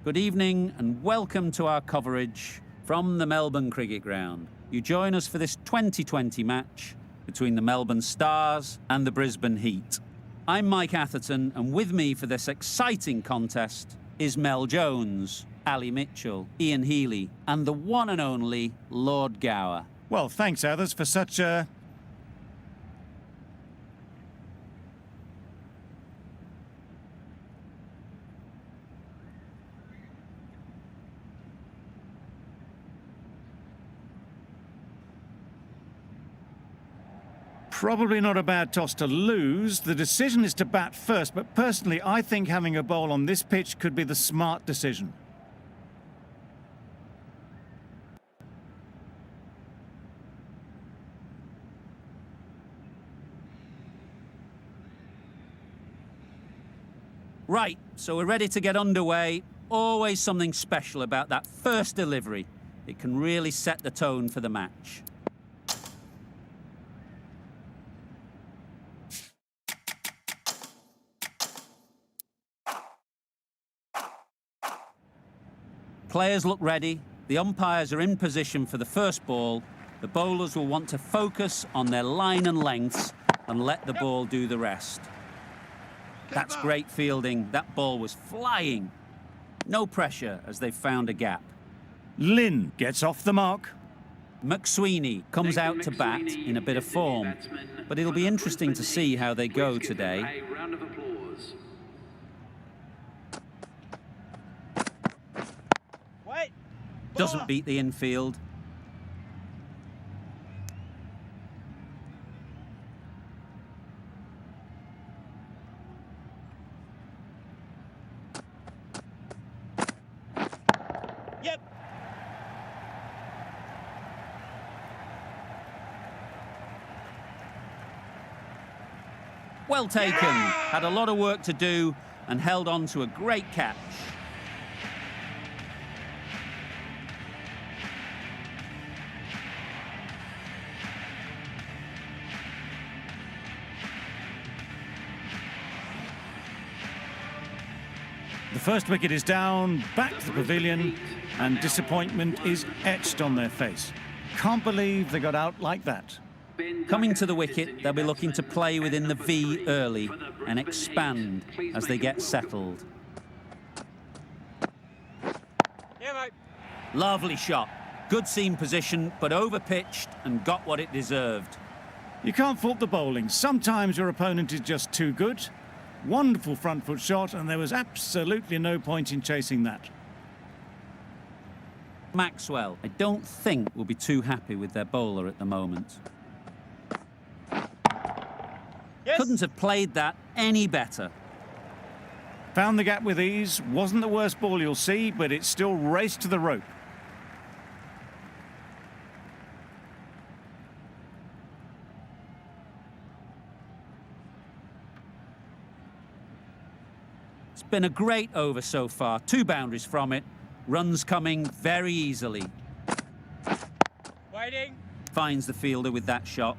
Good evening and welcome to our coverage from the Melbourne Cricket Ground. You join us for this 2020 match between the Melbourne Stars and the Brisbane Heat. I'm Mike Atherton, and with me for this exciting contest is Mel Jones, Ali Mitchell, Ian Healy and the one and only Lord Gower. Well, thanks, Athers, for such a... Probably not a bad toss to lose. The decision is to bat first, but personally, I think having a bowl on this pitch could be the smart decision. Right, so we're ready to get underway. Always something special about that first delivery. It can really set the tone for the match. Players look ready, the umpires are in position for the first ball. The bowlers will want to focus on their line and lengths and let the ball do the rest. That's great fielding, that ball was flying. No pressure as they've found a gap. Lynn gets off the mark. McSweeney comes out to bat in a bit of form, but it'll be interesting to see how they go today. Doesn't beat the infield. Yep. Well taken. Had a lot of work to do and held on to a great catch. The first wicket is down, back to the pavilion, and disappointment is etched on their face. Can't believe they got out like that. Coming to the wicket, they'll be looking to play within the V early and expand as they get settled. Yeah, mate. Lovely shot. Good seam position, but over-pitched and got what it deserved. You can't fault the bowling. Sometimes your opponent is just too good. Wonderful front foot shot, and there was absolutely no point in chasing that. Maxwell, I don't think will be too happy with their bowler at the moment. Yes. Couldn't have played that any better. Found the gap with ease. Wasn't the worst ball you'll see, but it still raced to the rope. It's been a great over so far. 2 boundaries from it. Runs coming very easily. Waiting. Finds the fielder with that shot.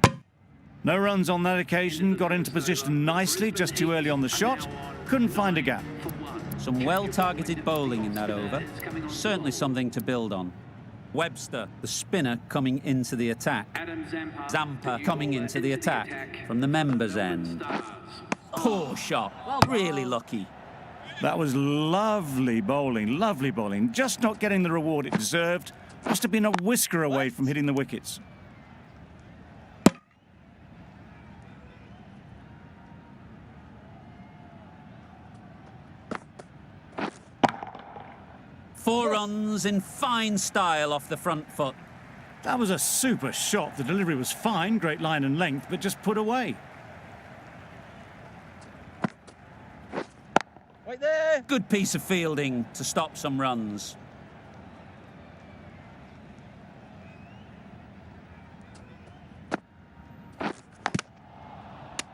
No runs on that occasion. Got into position nicely, just too early on the shot. Couldn't find a gap. Some well-targeted bowling in that over. Certainly something to build on. Webster, the spinner, coming into the attack. Zampa coming into the attack from the members' end. Poor shot. Really lucky. That was lovely bowling, just not getting the reward it deserved. Must have been a whisker away from hitting the wickets. Four runs in fine style off the front foot. That was a super shot. The delivery was fine, great line and length, but just put away. Wait there. Good piece of fielding to stop some runs.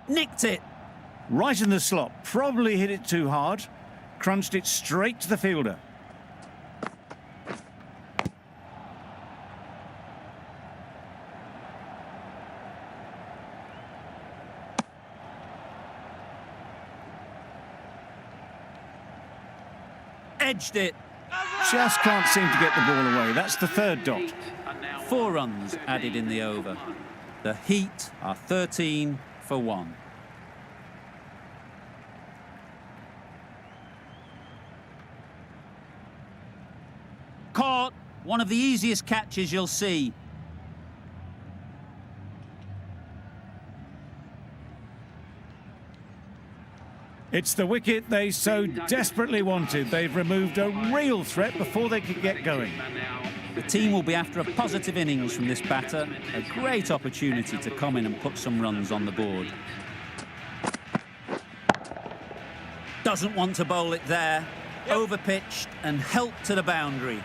Nicked it. Right in the slot. Probably hit it too hard. Crunched it straight to the fielder. Edged it. Just can't seem to get the ball away. That's the third dot. 4 runs added in the over. The Heat are 13 for 1. Caught. One of the easiest catches you'll see. It's the wicket they so desperately wanted. They've removed a real threat before they could get going. The team will be after a positive innings from this batter. A great opportunity to come in and put some runs on the board. Doesn't want to bowl it there. Overpitched and helped to the boundary.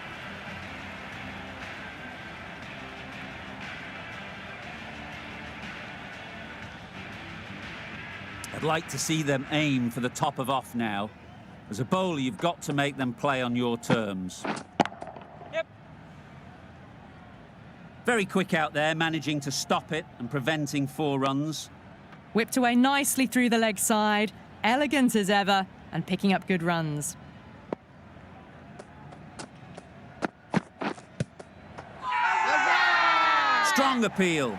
I'd like to see them aim for the top of off now. As a bowler, you've got to make them play on your terms. Yep. Very quick out there, managing to stop it and preventing 4 runs. Whipped away nicely through the leg side, elegant as ever, and picking up good runs. Strong appeal.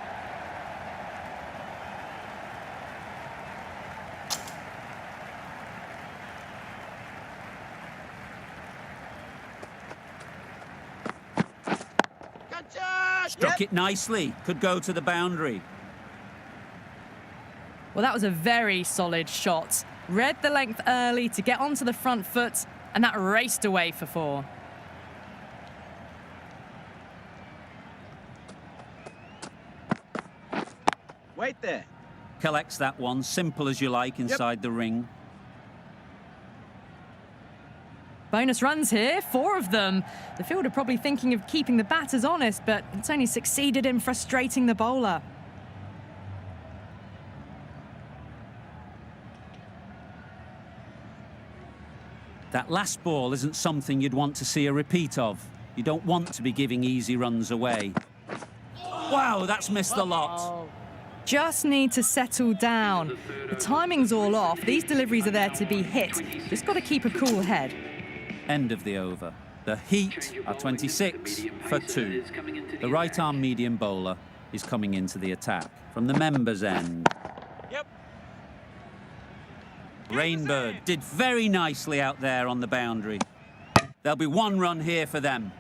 Struck it nicely. Could go to the boundary. Well, that was a very solid shot. Read the length early to get onto the front foot, and that raced away for 4. Wait there. Collects that one, simple as you like, inside the ring. Bonus runs here, 4 of them. The fielder probably thinking of keeping the batters honest, but it's only succeeded in frustrating the bowler. That last ball isn't something you'd want to see a repeat of. You don't want to be giving easy runs away. Wow, that's missed a lot. Just need to settle down. The timing's all off. These deliveries are there to be hit. Just got to keep a cool head. End of the over. The Heat are 26 for 2. The right-arm medium bowler is coming into the attack from the members' end. Yep. Rainbird did very nicely out there on the boundary. There'll be 1 run here for them.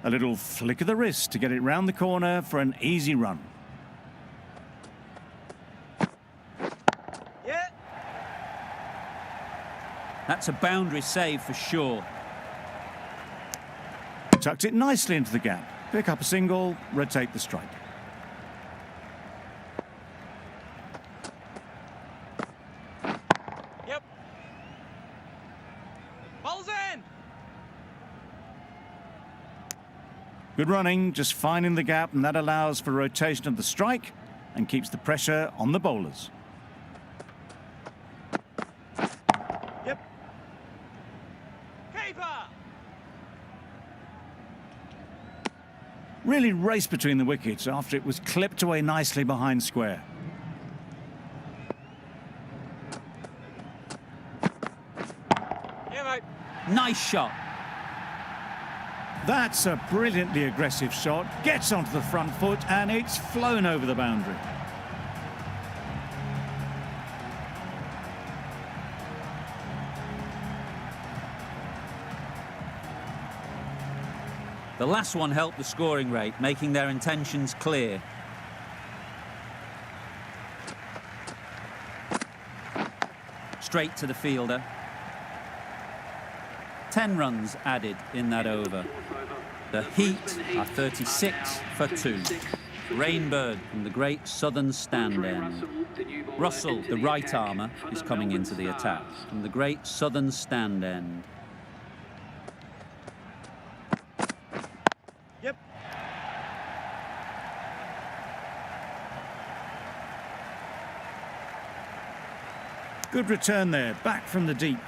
A little flick of the wrist to get it round the corner for an easy run. Yeah. That's a boundary save for sure. Tucked it nicely into the gap. Pick up a single, rotate the strike. Yep. Ball's in. Good running, just finding the gap, and that allows for rotation of the strike and keeps the pressure on the bowlers. Yep. Keeper. Really raced between the wickets after it was clipped away nicely behind square. Yeah, mate. Nice shot. That's a brilliantly aggressive shot. Gets onto the front foot and it's flown over the boundary. The last one helped the scoring rate, making their intentions clear. Straight to the fielder. 10 runs added in that over. The Heat are 36 for 2. Rainbird from the great southern stand end. Russell, the right armour, is coming into the attack from the great southern stand end. Yep. Good return there, back from the deep.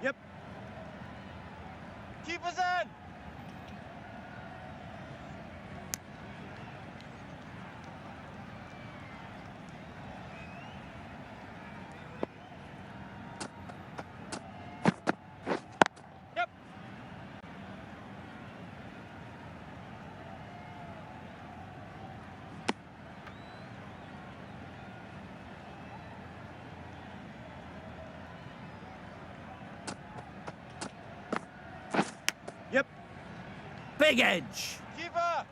Yep. Keeper's in. Big edge. Keeper.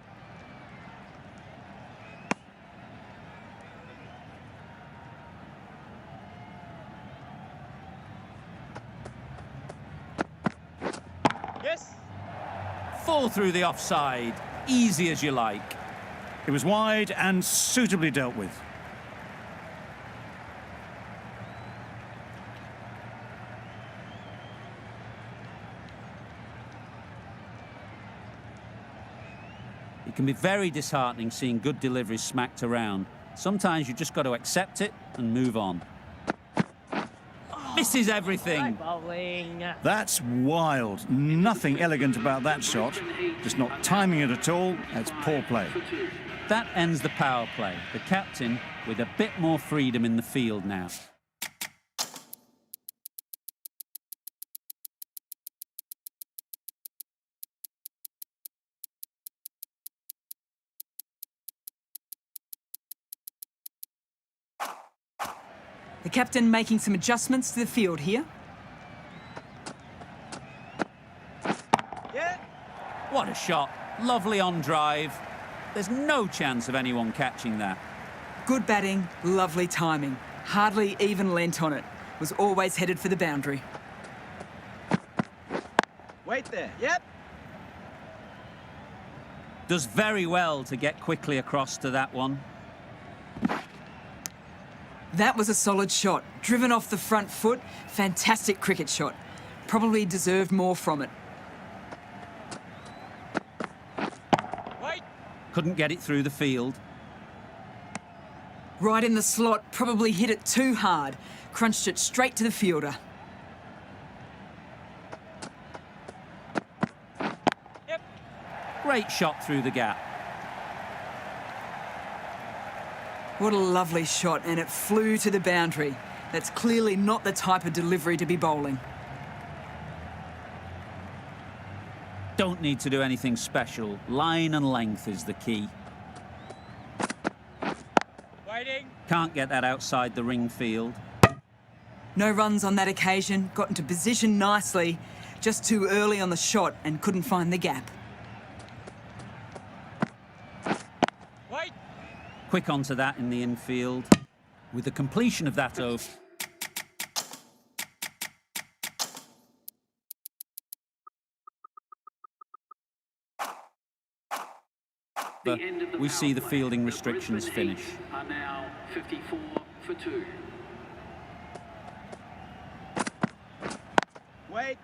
Yes. Full through the offside. Easy as you like. It was wide and suitably dealt with. It can be very disheartening seeing good deliveries smacked around. Sometimes you just got to accept it and move on. Misses everything. That's wild. Nothing elegant about that shot. Just not timing it at all. It's poor play. That ends the power play. The captain with a bit more freedom in the field now. The captain making some adjustments to the field here. Yeah. What a shot. Lovely on drive. There's no chance of anyone catching that. Good batting, lovely timing. Hardly even lent on it. Was always headed for the boundary. Wait there. Yep. Does very well to get quickly across to that one. That was a solid shot. Driven off the front foot. Fantastic cricket shot. Probably deserved more from it. Wait. Couldn't get it through the field. Right in the slot. Probably hit it too hard. Crunched it straight to the fielder. Yep. Great shot through the gap. What a lovely shot, and it flew to the boundary. That's clearly not the type of delivery to be bowling. Don't need to do anything special. Line and length is the key. Waiting. Can't get that outside the ring field. No runs on that occasion. Got into position nicely. Just too early on the shot and couldn't find the gap. Wait. Quick onto that in the infield. With the completion of that over. We see the fielding restrictions finish. Are now 54 for 2. Wait.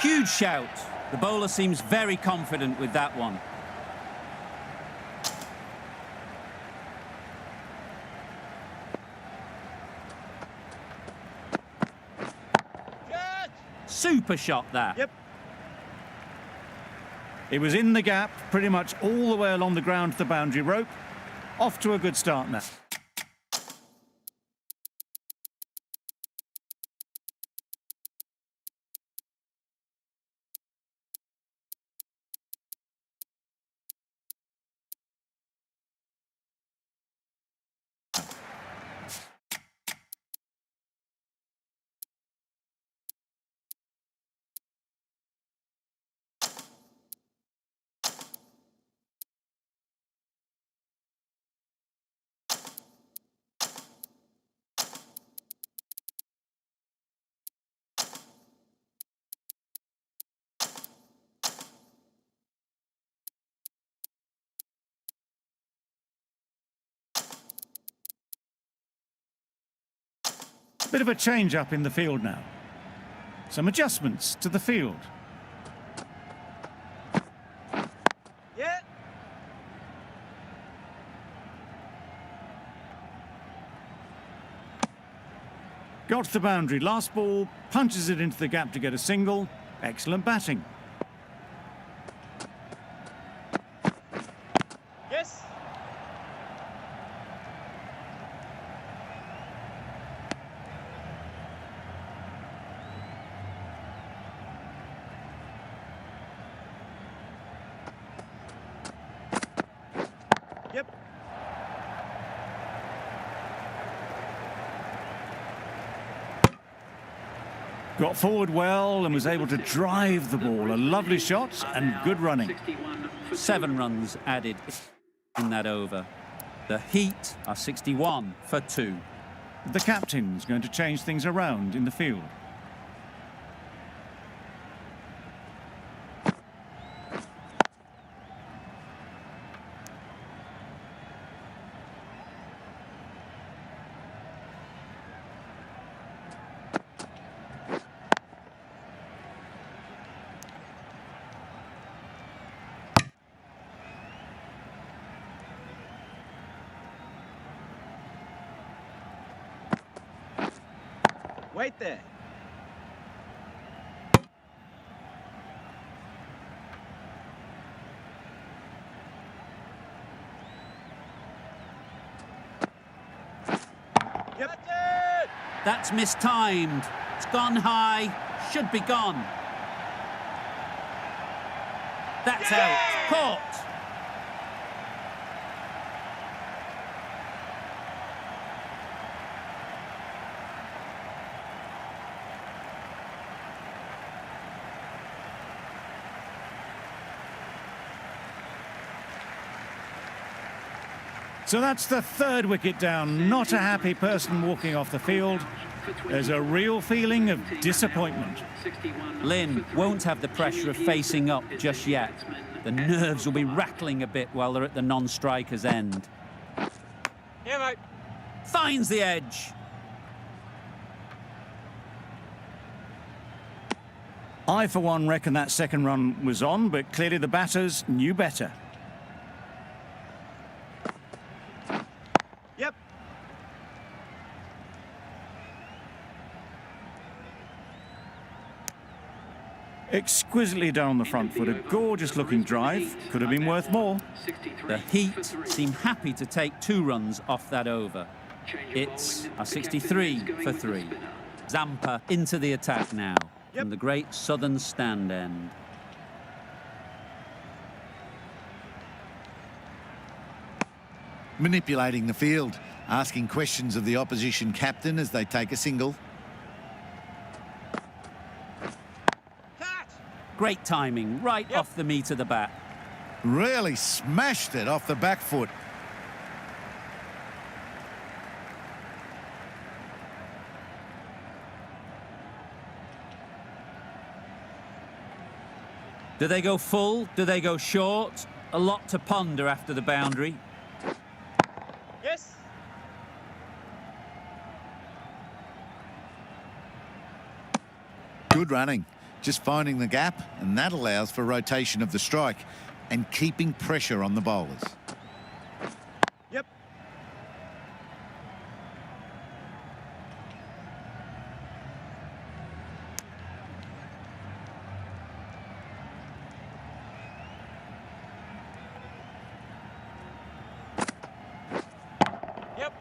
Huge shout. The bowler seems very confident with that one. Judge. Super shot that. Yep. It was in the gap, pretty much all the way along the ground to the boundary rope. Off to a good start now. Bit of a change-up in the field now. Some adjustments to the field. Yeah. Got to the boundary. Last ball, punches it into the gap to get a single. Excellent batting. Yes. Yep. Got forward well and was able to drive the ball. A lovely shot and good running. 61 for 7 runs added in that over. The Heat are 61 for 2. The captain's going to change things around in the field. Wait there. Yep. That's mistimed. It's gone high. Should be gone. That's out. Caught. So that's the 3rd wicket down. Not a happy person walking off the field. There's a real feeling of disappointment. Lynn won't have the pressure of facing up just yet. The nerves will be rattling a bit while they're at the non-striker's end. Yeah, mate. Finds the edge. I, for one, reckon that 2nd run was on, but clearly the batters knew better. Yep. Exquisitely done on the front foot. A gorgeous looking drive. Could have been worth more. The Heat seem happy to take 2 runs off that over. It's a 63 for 3. Zampa into the attack now from the great southern stand end. Manipulating the field, asking questions of the opposition captain as they take a single. Catch. Great timing, right off the meat of the bat. Really smashed it off the back foot. Do they go full? Do they go short? A lot to ponder after the boundary. Yes. Good running, just finding the gap, and that allows for rotation of the strike and keeping pressure on the bowlers. Yep. Yep.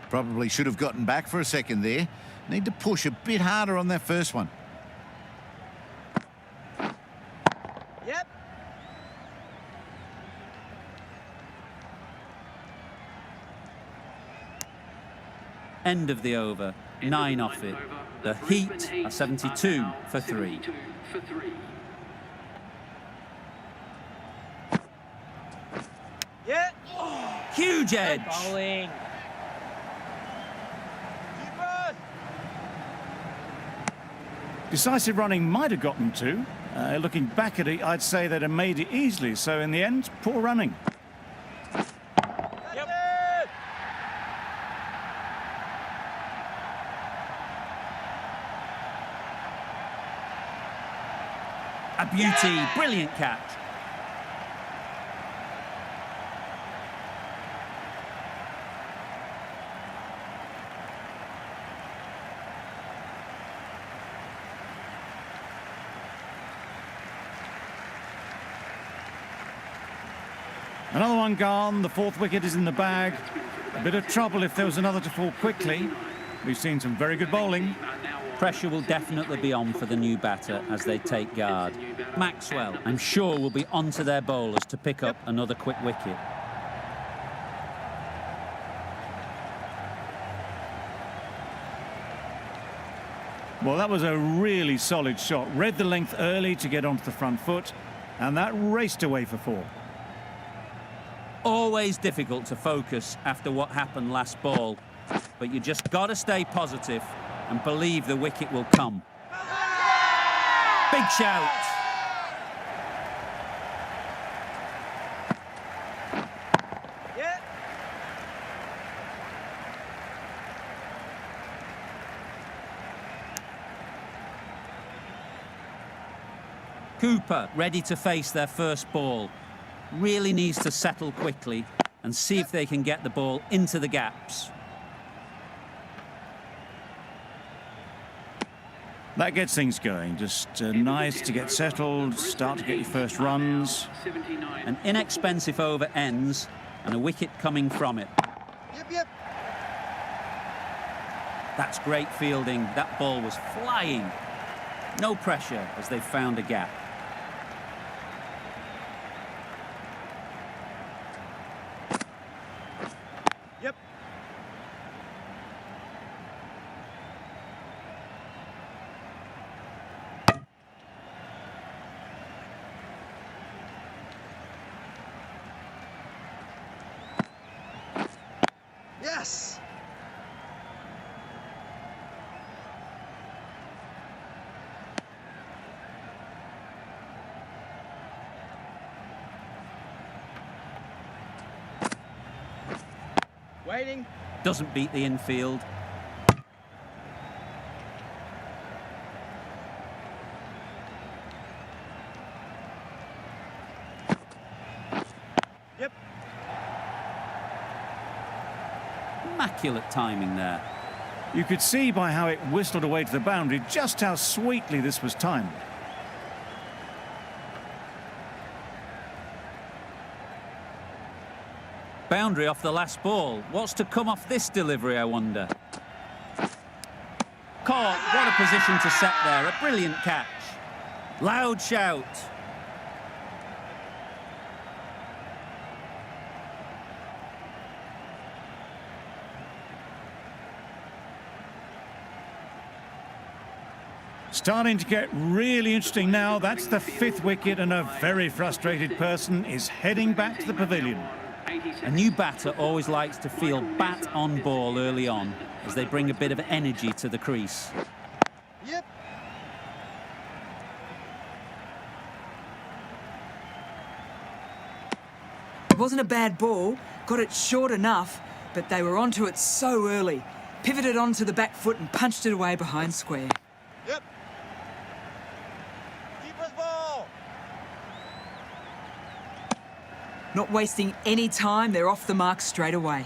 Probably should have gotten back for a second there. Need to push a bit harder on that first one. Yep. End of the over. 9 off it. The Heat are 72 for 3. Yeah. Huge edge. Bowling. Keepers. Decisive running might have gotten 2. Looking back at it, I'd say they'd have made it easily. So in the end, poor running. Yep. A beauty. Brilliant catch. Another one gone. The 4th wicket is in the bag. A bit of trouble if there was another to fall quickly. We've seen some very good bowling. Now Pressure will definitely be on for the new batter as they take guard. Maxwell, I'm sure, will be onto their bowlers to pick up another quick wicket. Well, that was a really solid shot. Read the length early to get onto the front foot, and that raced away for 4. Always difficult to focus after what happened last ball, but you just got to stay positive and believe the wicket will come. Big shout. Yeah. Cooper ready to face their first ball. Really needs to settle quickly and see if they can get the ball into the gaps. That gets things going. Just nice to get settled, start to get your first runs. An inexpensive over ends and a wicket coming from it. Yep. That's great fielding. That ball was flying. No pressure as they found a gap. Yep. Yes. Waiting. Doesn't beat the infield. Yep. Immaculate timing there. You could see by how it whistled away to the boundary just how sweetly this was timed. Boundary off the last ball. What's to come off this delivery, I wonder? Caught. What a position to set there. A brilliant catch. Loud shout. Starting to get really interesting now. That's the 5th wicket, and a very frustrated person is heading back to the pavilion. A new batter always likes to feel bat on ball early on as they bring a bit of energy to the crease. Yep. It wasn't a bad ball, got it short enough, but they were onto it so early. Pivoted onto the back foot and punched it away behind square. Yep. Keeper's ball. Not wasting any time, they're off the mark straight away.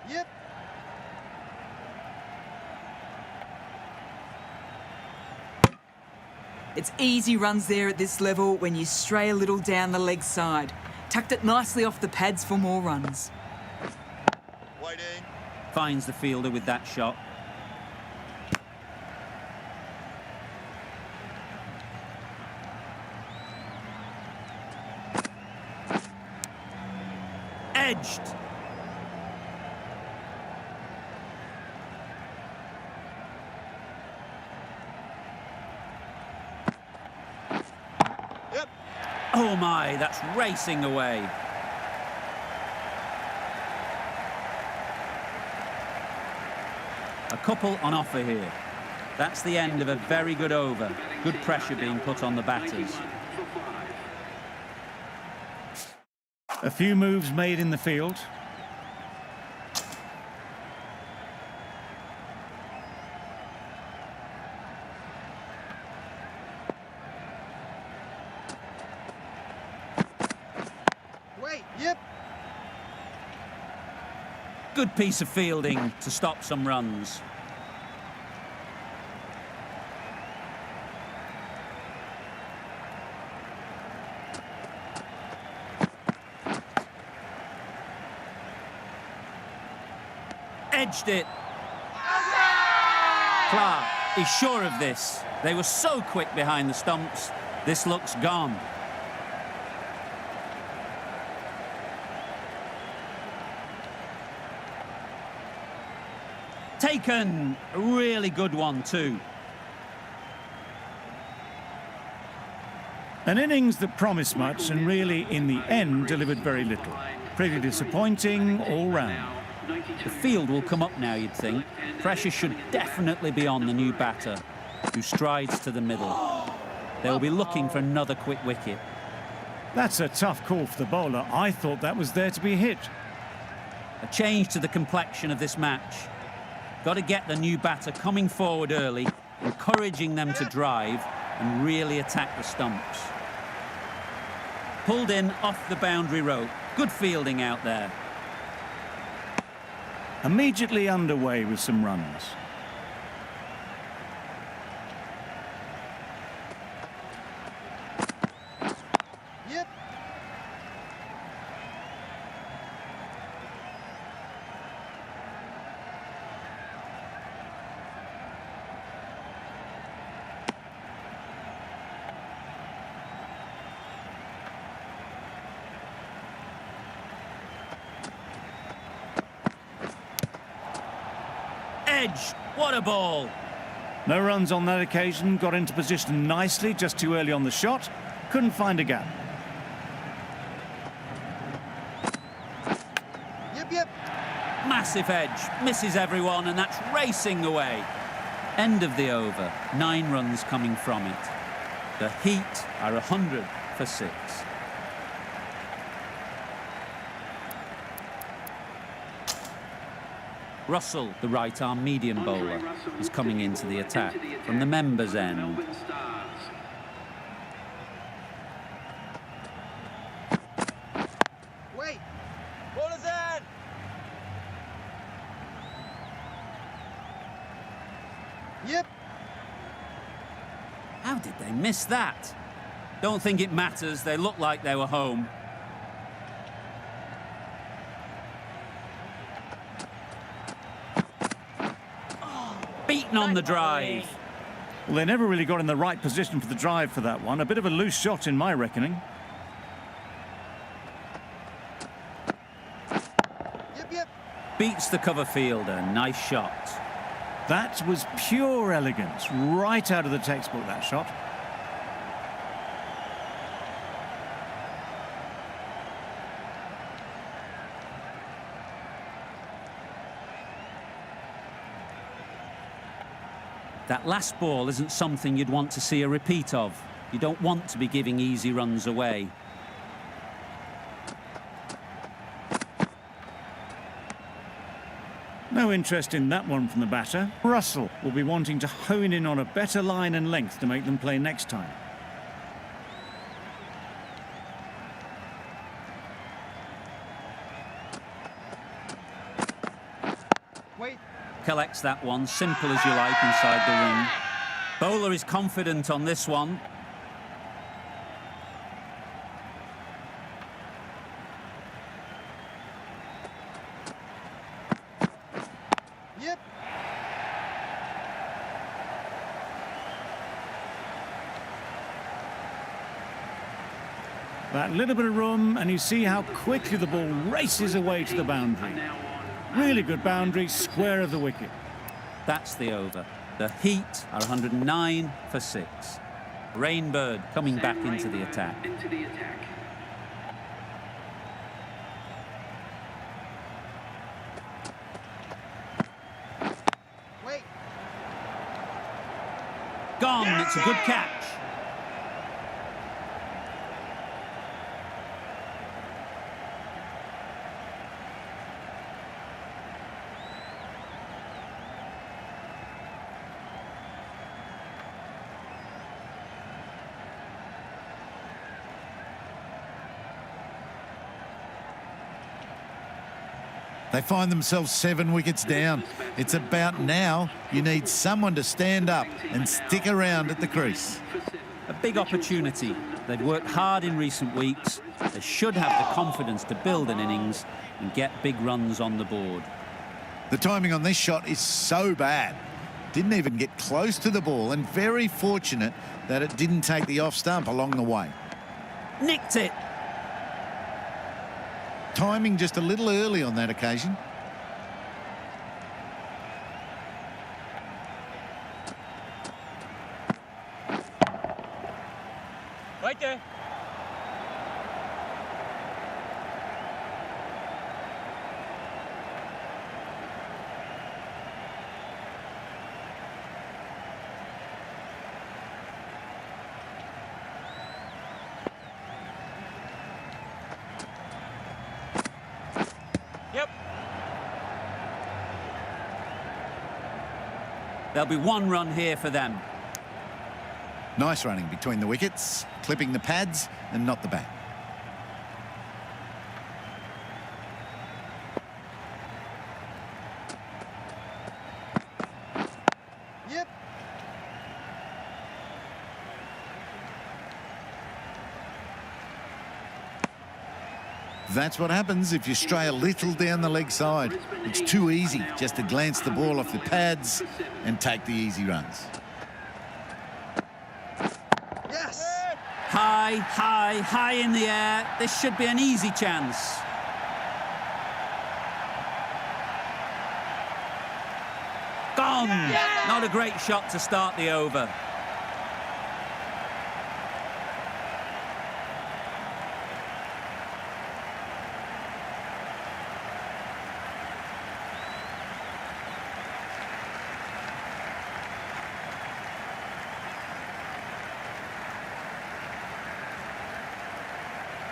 Yep. It's easy runs there at this level when you stray a little down the leg side. Tucked it nicely off the pads for more runs. Waiting. Finds the fielder with that shot. Edged. Yep. Oh my, that's racing away. A couple on offer here. That's the end of a very good over. Good pressure being put on the batters. A few moves made in the field. Wait. Yep. Good piece of fielding to stop some runs. Edged it. Clark is sure of this. They were so quick behind the stumps. This looks gone. Taken. A really good one too. An innings that promised much and really, in the end, delivered very little. Pretty disappointing all round. The field will come up now, you'd think. Pressure should definitely be on the new batter, who strides to the middle. They'll be looking for another quick wicket. That's a tough call for the bowler. I thought that was there to be hit. A change to the complexion of this match. Got to get the new batter coming forward early, encouraging them to drive and really attack the stumps. Pulled in off the boundary rope. Good fielding out there. Immediately underway with some runs. Yep. Edge. What a ball. No runs on that occasion. Got into position nicely, just too early on the shot. Couldn't find a gap. Yep. Massive edge. Misses everyone, and that's racing away. End of the over. 9 runs coming from it. The Heat are 100 for 6. Russell, the right-arm medium bowler, is coming into the attack from the members' end. Wait. Ball is in. Yep. How did they miss that? Don't think it matters. They looked like they were home. Beaten on the drive. Well, they never really got in the right position for the drive for that one. A bit of a loose shot in my reckoning. Yep. Beats the cover fielder. Nice shot. That was pure elegance. Right out of the textbook, that shot. That last ball isn't something you'd want to see a repeat of. You don't want to be giving easy runs away. No interest in that one from the batter. Russell will be wanting to hone in on a better line and length to make them play next time. Wait. Collects that one, simple as you like, inside the ring. Bowler is confident on this one. Yep. That little bit of room, and you see how quickly the ball races away to the boundary. Really good boundary, square of the wicket. That's the over. The Heat are 109 for 6. Rainbird coming back into the attack. Wait. Gone. It's a good catch. They find themselves 7 wickets down. It's about now you need someone to stand up and stick around at the crease. A big opportunity. They've worked hard in recent weeks. They should have the confidence to build an innings and get big runs on the board. The timing on this shot is so bad. Didn't even get close to the ball, and very fortunate that it didn't take the off stump along the way. Nicked it. Timing just a little early on that occasion. Right there. Yep. There'll be one run here for them. Nice running between the wickets, clipping the pads and not the bat. Yep. That's what happens if you stray a little down the leg side. It's too easy just to glance the ball off the pads and take the easy runs. Yes. High, high, high in the air. This should be an easy chance. Gone. Not a great shot to start the over.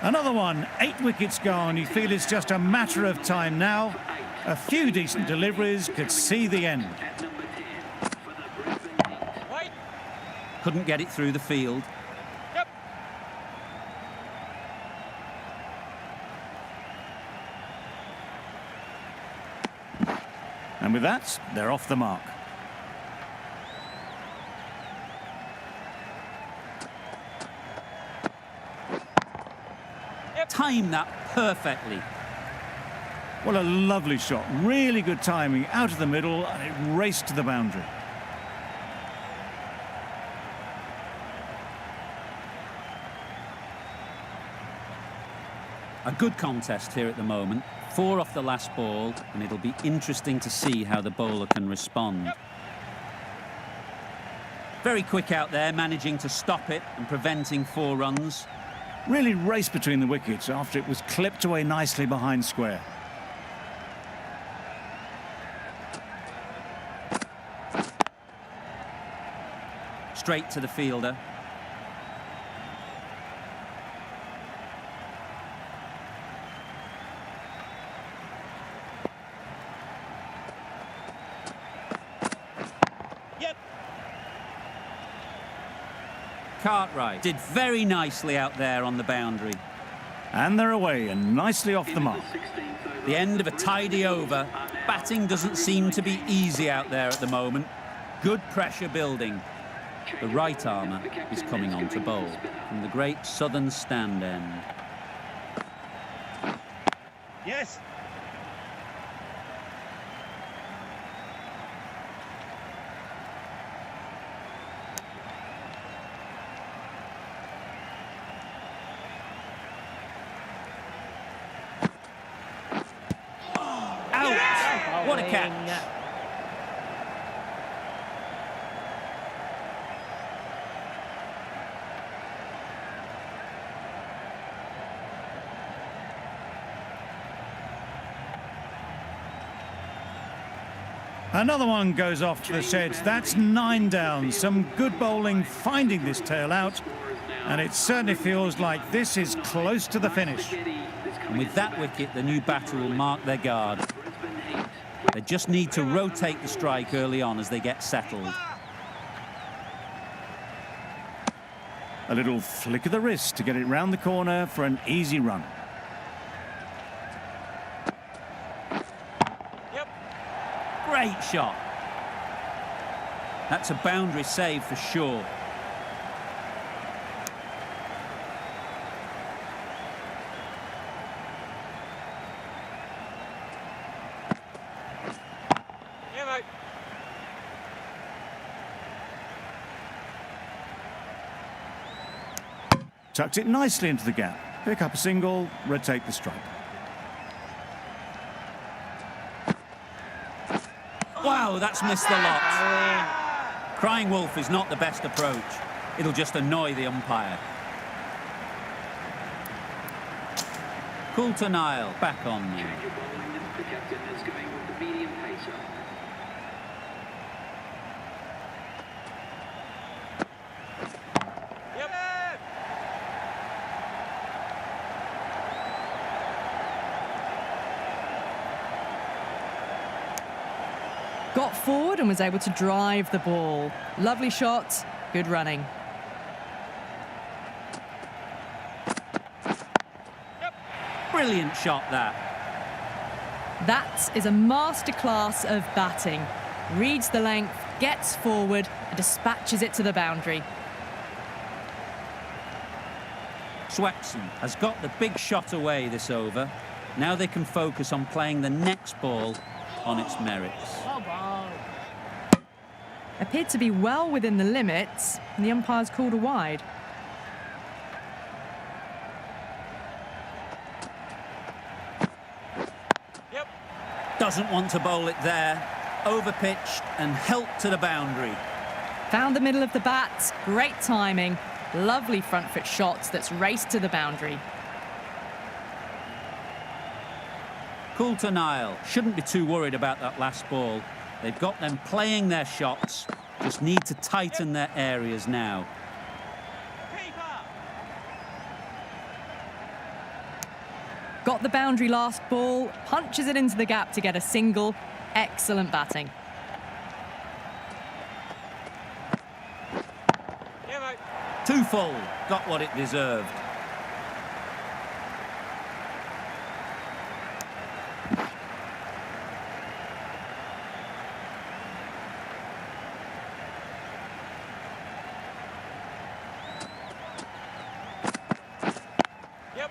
Another one, 8 wickets gone. You feel it's just a matter of time now. A few decent deliveries could see the end. At number 10 for the Brisbane Heat. Right. Couldn't get it through the field. Yep. And with that, they're off the mark. Timed that perfectly. Well, a lovely shot. Really good timing out of the middle, and it raced to the boundary. A good contest here at the moment. 4 off the last ball, and it'll be interesting to see how the bowler can respond. Very quick out there, managing to stop it and preventing 4 runs. Really raced between the wickets after it was clipped away nicely behind square. Straight to the fielder. Yep. Cartwright did very nicely out there on the boundary. And they're away and nicely off the mark. The end of a tidy over. Batting doesn't seem to be easy out there at the moment. Good pressure building. The right armour is coming on to bowl from the great southern stand end. Yes. Out! What a catch! Another one goes off to the sheds. That's 9 down. Some good bowling finding this tail out. And it certainly feels like this is close to the finish. And with that wicket, the new batter will mark their guard. They just need to rotate the strike early on as they get settled. A little flick of the wrist to get it round the corner for an easy run. Great shot. That's a boundary save for sure. Tucked it nicely into the gap. Pick up a single, rotate the stripe. Wow, that's missed the lot. Crying wolf is not the best approach. It'll just annoy the umpire. Coulter Nile back on now. Change of bowling. The captain is going with the medium pacer. Yep. Got forward and was able to drive the ball. Lovely shot, good running. Brilliant shot, that. That is a masterclass of batting. Reads the length, gets forward and dispatches it to the boundary. Swaxon has got the big shot away this over. Now they can focus on playing the next ball on its merits. Appeared to be well within the limits, and the umpire's called a wide. Yep. Doesn't want to bowl it there. Overpitched and helped to the boundary. Found the middle of the bat, great timing. Lovely front foot shots that's raced to the boundary. Coulter Nile shouldn't be too worried about that last ball. They've got them playing their shots, just need to tighten their areas now. Keeper. Got the boundary last ball, punches it into the gap to get a single. Excellent batting. Yeah, mate. Too full, got what it deserved. Yep.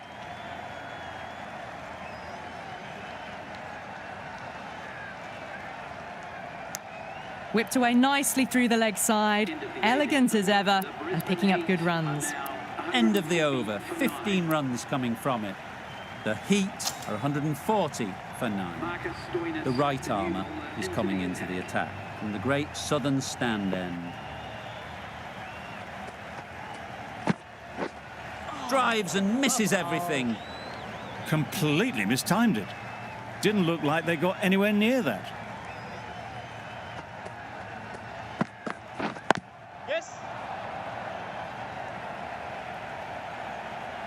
Whipped away nicely through the leg side, elegant as ever, and picking up good runs. End of the over, 15 runs coming from it. The Heat are 140 for 9. The right armour is coming into the attack from the great southern stand end. Drives and misses everything. Completely mistimed it. Didn't look like they got anywhere near that. Yes.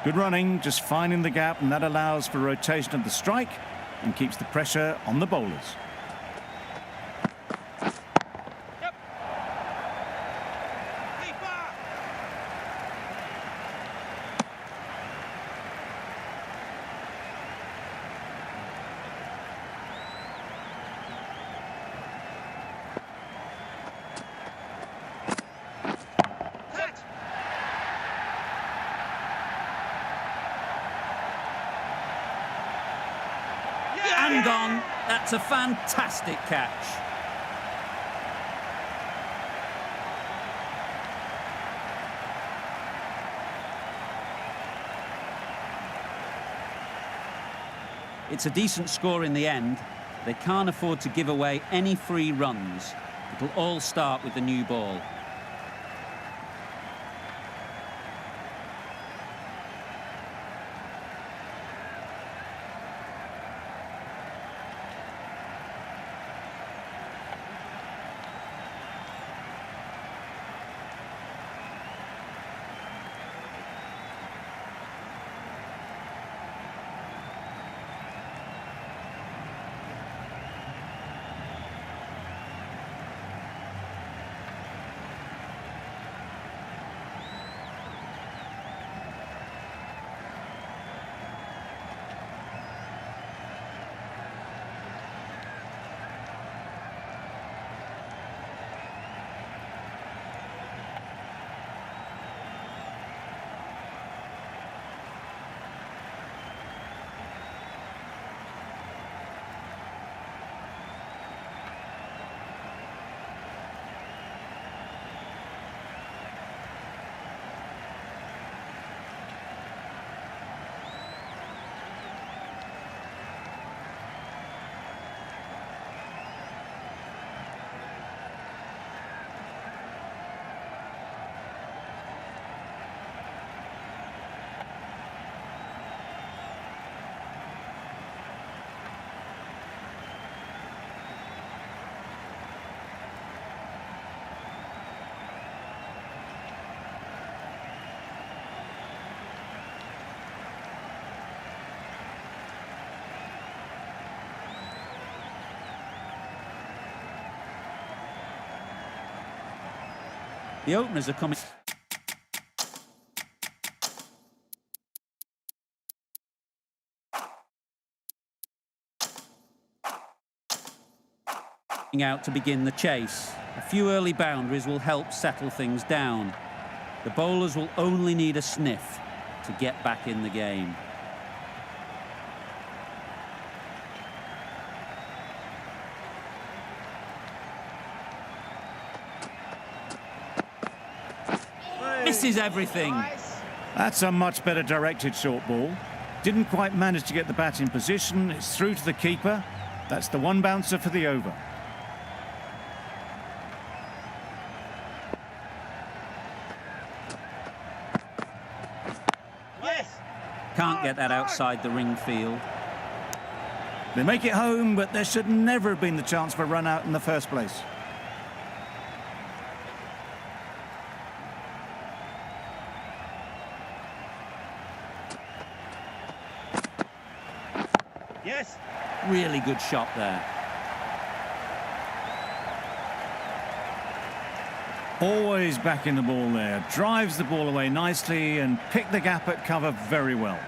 Good running, just finding the gap, and that allows for rotation of the strike and keeps the pressure on the bowlers. Yep. Keeper. Catch. And gone. That's a fantastic catch. It's a decent score in the end. They can't afford to give away any free runs. It'll all start with the new ball. The openers are coming. Out to begin the chase. A few early boundaries will help settle things down. The bowlers will only need a sniff to get back in the game. Misses everything. That's a much better directed short ball. Didn't quite manage to get the bat in position. It's through to the keeper. That's the one bouncer for the over. Can't get that outside the ring field. They make it home, but there should never have been the chance for a run out in the first place. Yes. Really good shot there. Always back in the ball there. Drives the ball away nicely and picked the gap at cover very well.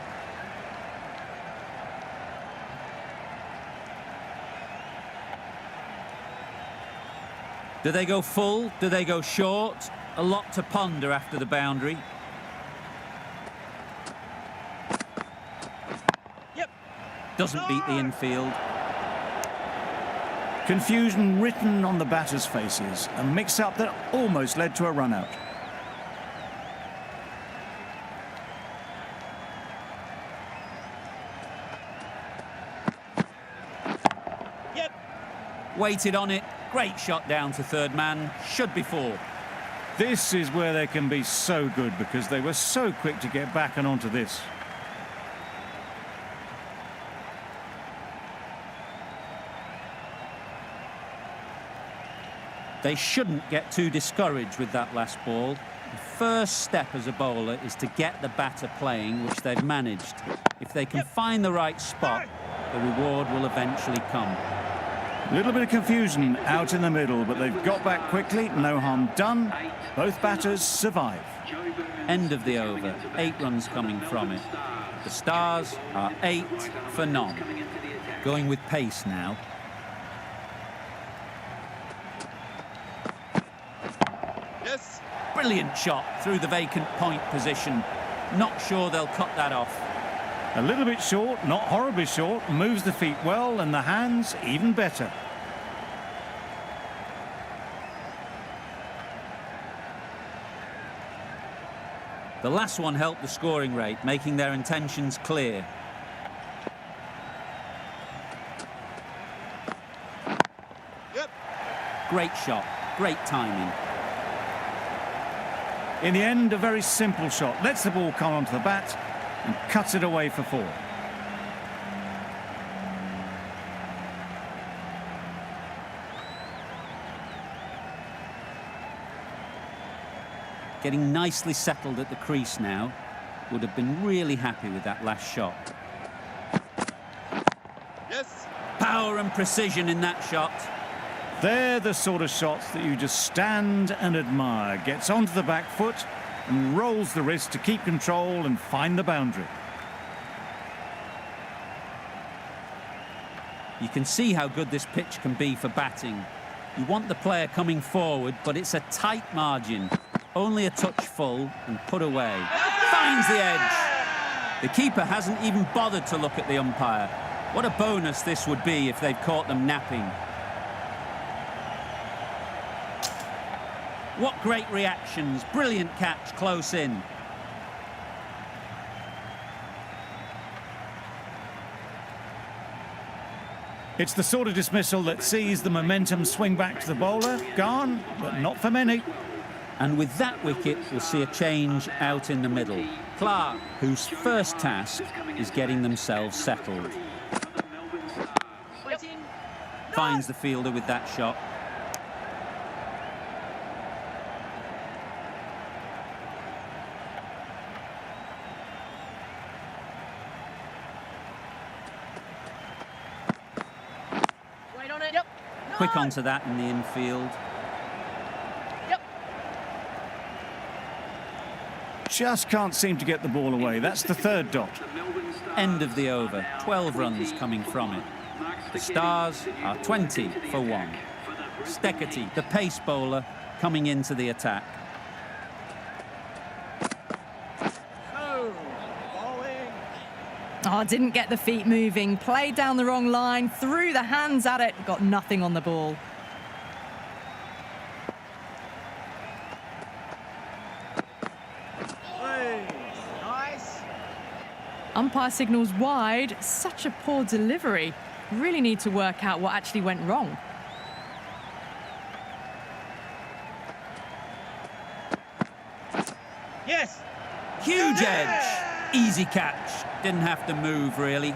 Do they go full? Do they go short? A lot to ponder after the boundary. Yep. Doesn't beat the infield. Confusion written on the batters' faces. A mix-up that almost led to a run-out. Yep. Waited on it. Great shot down to third man. Should be four. This is where they can be so good because they were so quick to get back and onto this. They shouldn't get too discouraged with that last ball. The first step as a bowler is to get the batter playing, which they've managed. If they can find the right spot, the reward will eventually come. A little bit of confusion out in the middle, but they've got back quickly. No harm done. Both batters survive. End of the over. 8 runs coming from it. The Stars are 8 for none. Going with pace now. Yes. Brilliant shot through the vacant point position. Not sure they'll cut that off. A little bit short, not horribly short. Moves the feet well and the hands even better. The last one helped the scoring rate, making their intentions clear. Yep. Great shot, great timing. In the end, a very simple shot. Lets the ball come onto the bat and cuts it away for 4. Getting nicely settled at the crease now. Would have been really happy with that last shot. Yes. Power and precision in that shot. They're the sort of shots that you just stand and admire. Gets onto the back foot and rolls the wrist to keep control and find the boundary. You can see how good this pitch can be for batting. You want the player coming forward, but it's a tight margin. Only a touch full and put away. Finds the edge. The keeper hasn't even bothered to look at the umpire. What a bonus this would be if they've caught them napping. What great reactions. Brilliant catch close in. It's the sort of dismissal that sees the momentum swing back to the bowler. Gone, but not for many. And with that wicket, we'll see a change out in the middle. Clark, whose first task is getting themselves settled. Finds the fielder with that shot. Wait on it. Yep. Quick onto that in the infield. Yep. Just can't seem to get the ball away. That's the third dot. End of the over. 12 runs coming from it. The Stars are 20 for 1. Steckety, the pace bowler, coming into the attack. Oh, didn't get the feet moving. Played down the wrong line. Threw the hands at it. Got nothing on the ball. Nice. Umpire signals wide. Such a poor delivery. Really need to work out what actually went wrong. Yes. Huge edge. Easy catch. Didn't have to move, really.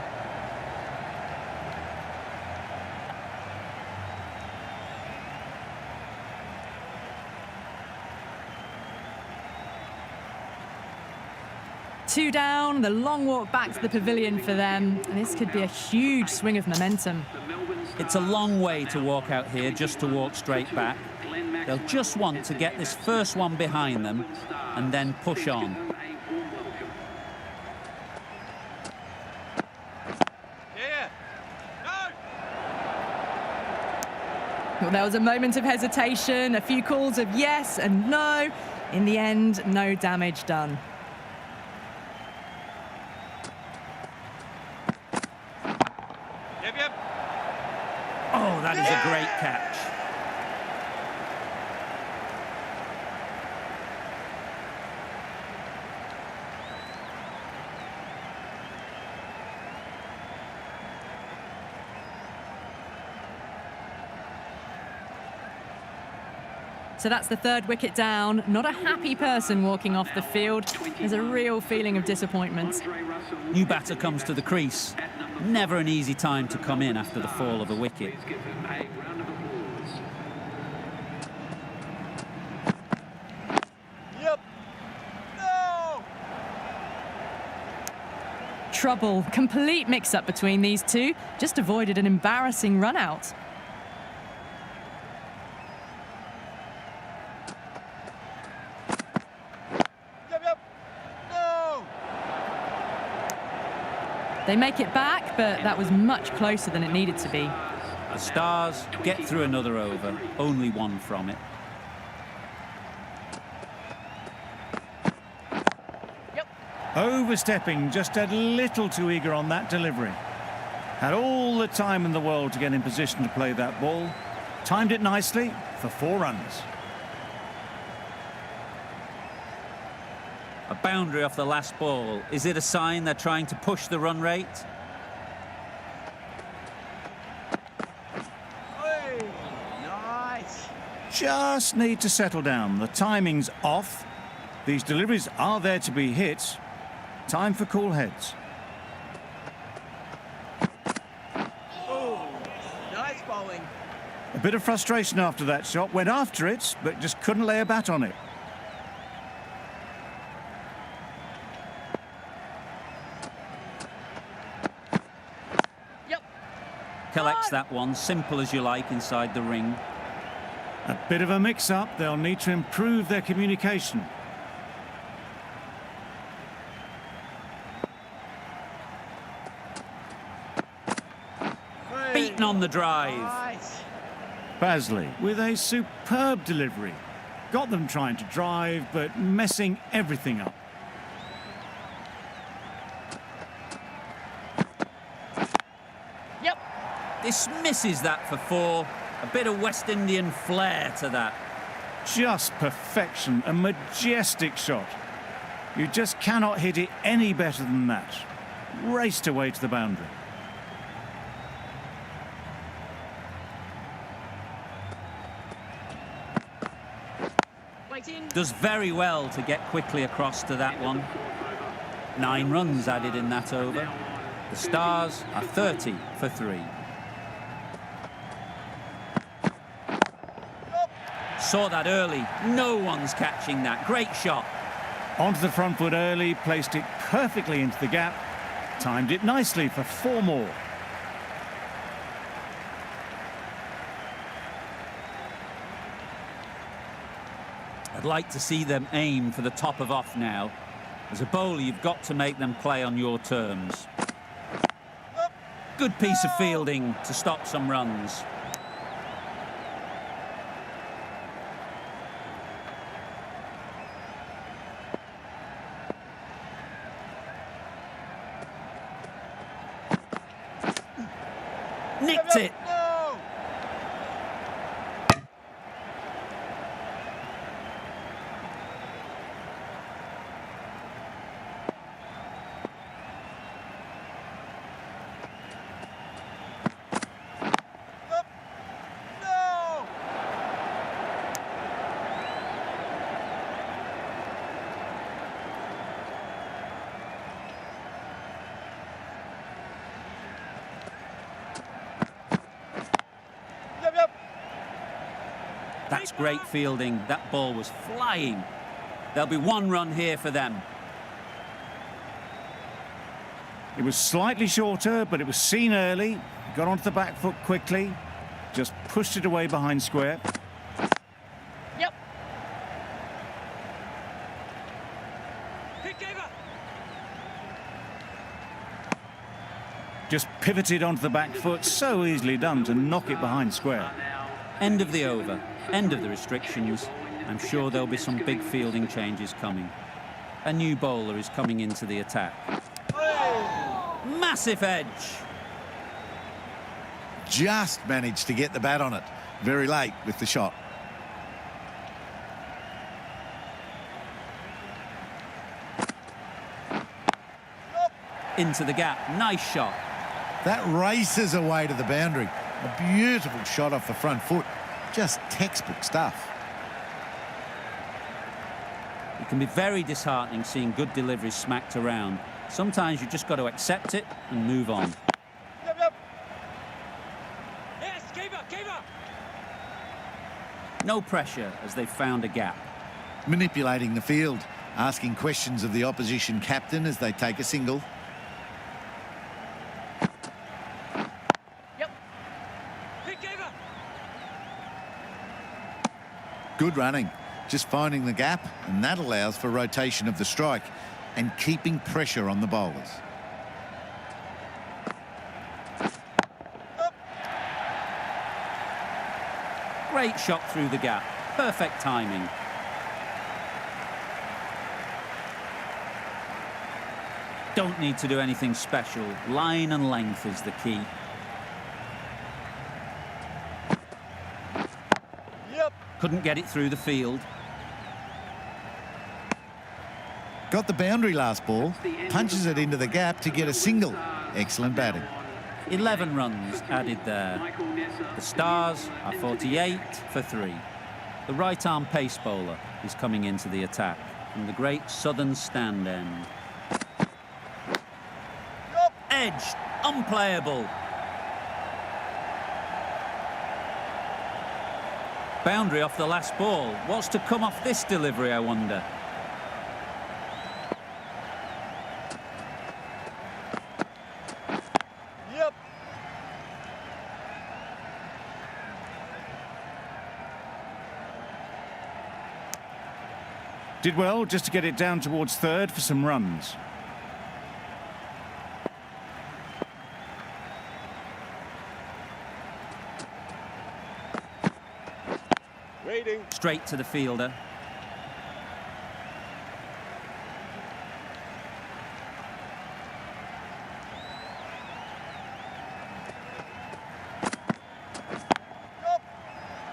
Two down, the long walk back to the pavilion for them. And this could be a huge swing of momentum. It's a long way to walk out here just to walk straight back. They'll just want to get this first one behind them and then push on. Yeah. No. Well, there was a moment of hesitation, a few calls of yes and no. In the end, no damage done. Yep. Oh, that is a great catch. So that's the third wicket down. Not a happy person walking off the field. There's a real feeling of disappointment. New batter comes to the crease. Never an easy time to come in after the fall of a wicket. Yep. No. Trouble. Complete mix-up between these two. Just avoided an embarrassing run-out. Yep. No. They make it back, but that was much closer than it needed to be. The Stars get through another over, only one from it. Overstepping, just a little too eager on that delivery. Had all the time in the world to get in position to play that ball. Timed it nicely for 4 runs. A boundary off the last ball. Is it a sign they're trying to push the run rate? Hey. Nice. Just need to settle down. The timing's off. These deliveries are there to be hit. Time for cool heads. Oh. Nice bowling. A bit of frustration after that shot. Went after it, but just couldn't lay a bat on it. Collects that one, simple as you like, inside the ring. A bit of a mix-up. They'll need to improve their communication. Beaten on the drive. Nice. Basley with a superb delivery. Got them trying to drive, but messing everything up. Dismisses that for 4. A bit of West Indian flair to that. Just perfection, a majestic shot. You just cannot hit it any better than that. Raced away to the boundary. Does very well to get quickly across to that one. 9 runs added in that over. The Stars are 30 for 3. Saw that early. No one's catching that. Great shot. Onto the front foot early, placed it perfectly into the gap. Timed it nicely for 4 more. I'd like to see them aim for the top of off now. As a bowler, you've got to make them play on your terms. Good piece of fielding to stop some runs. Nicked it. No! No! Yep, yep. That's great fielding. That ball was flying. There'll be 1 run here for them. It was slightly shorter, but it was seen early. Got onto the back foot quickly. Just pushed it away behind square. Yep. Kick over. Just pivoted onto the back foot. So easily done to knock it behind square. End of the over. End of the restrictions. I'm sure there'll be some big fielding changes coming. A new bowler is coming into the attack. Massive edge. Just managed to get the bat on it. Very late with the shot. Into the gap. Nice shot. That races away to the boundary. A beautiful shot off the front foot. Just textbook stuff. It can be very disheartening seeing good deliveries smacked around. Sometimes you just got to accept it and move on. Yep, yep. Yes, keeper, keeper. No pressure as they've found a gap. Manipulating the field, asking questions of the opposition captain as they take a single. Yep. Kick over. Good running, just finding the gap, and that allows for rotation of the strike and keeping pressure on the bowlers. Great shot through the gap. Perfect timing. Don't need to do anything special. Line and length is the key. Yep. Couldn't get it through the field. Got the boundary last ball, punches it into the gap to get a single. Excellent batting. 11 runs added there. The Stars are 48 for 3. The right-arm pace bowler is coming into the attack from the great southern stand end. Edged, unplayable. Boundary off the last ball. What's to come off this delivery, I wonder? Yep. Did well just to get it down towards third for some runs. Waiting. Straight to the fielder.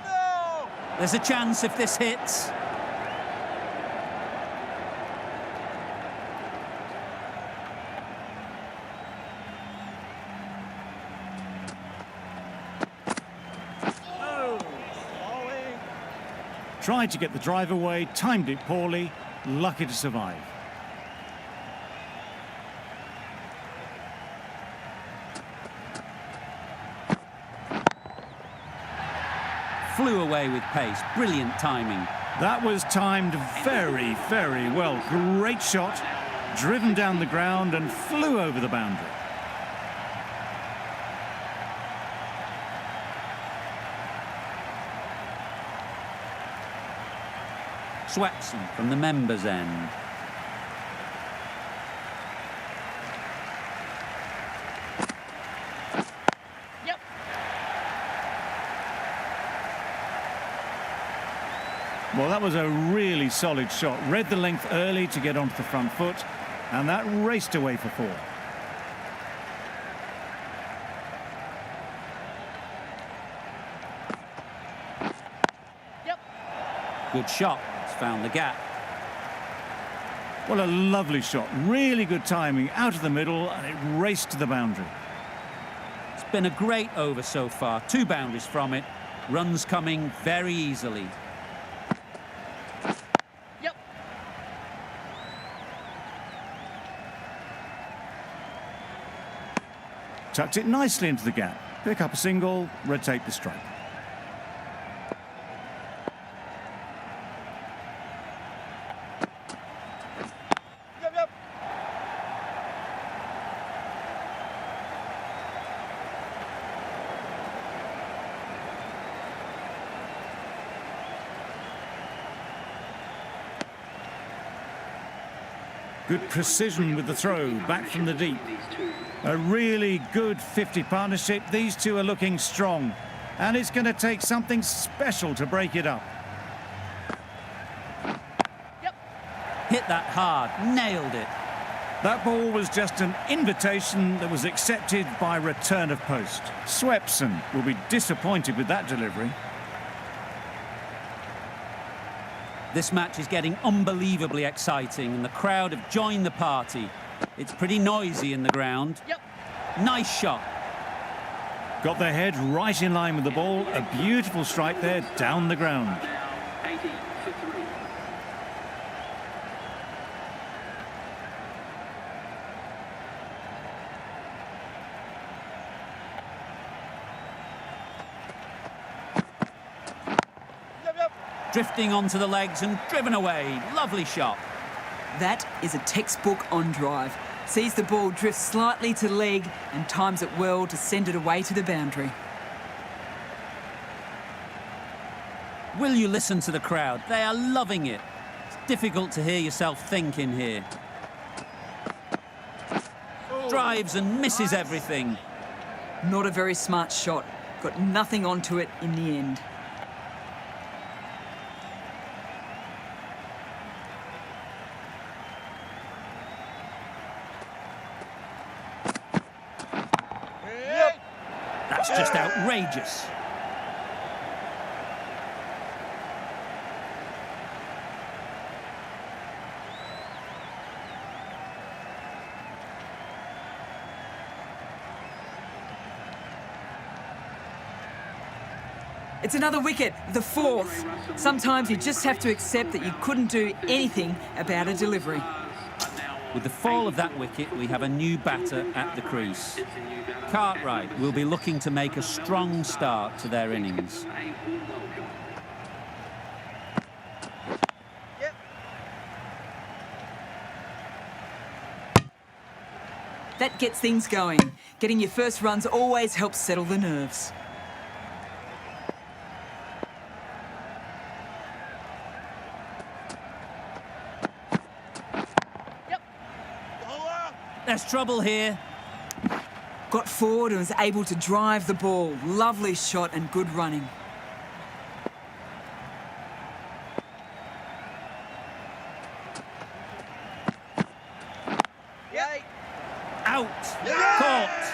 No! There's a chance if this hits. Bowling. Tried to get the drive away, timed it poorly, lucky to survive. Flew away with pace. Brilliant timing. That was timed very, very well. Great shot, driven down the ground and flew over the boundary. Swepson from the members' end. Well, that was a really solid shot. Read the length early to get onto the front foot, and that raced away for 4. Good shot. It's found the gap. Well, a lovely shot. Really good timing. Out of the middle, and it raced to the boundary. It's been a great over so far. 2 boundaries from it. Runs coming very easily. Tucked it nicely into the gap. Pick up a single, rotate the strike. Yep. Good precision with the throw, back from the deep. A really good 50 partnership. These two are looking strong. And it's going to take something special to break it up. Hit that hard. Nailed it. That ball was just an invitation that was accepted by return of post. Swepson will be disappointed with that delivery. This match is getting unbelievably exciting and the crowd have joined the party. It's pretty noisy in the ground. Nice shot. Got their head right in line with the ball. A beautiful strike there down the ground. 80 for 3. Yep. Drifting onto the legs and driven away. Lovely shot. That is a textbook on drive. Sees the ball drift slightly to leg and times it well to send it away to the boundary. Will you listen to the crowd? They are loving it. It's difficult to hear yourself think in here. Drives and misses everything. Not a very smart shot. Got nothing onto it in the end. That's just outrageous. It's another wicket, the 4th. Sometimes you just have to accept that you couldn't do anything about a delivery. With the fall of that wicket, we have a new batter at the crease. Cartwright will be looking to make a strong start to their innings. That gets things going. Getting your first runs always helps settle the nerves. There's trouble here. Got forward and was able to drive the ball. Lovely shot and good running. Out. Caught.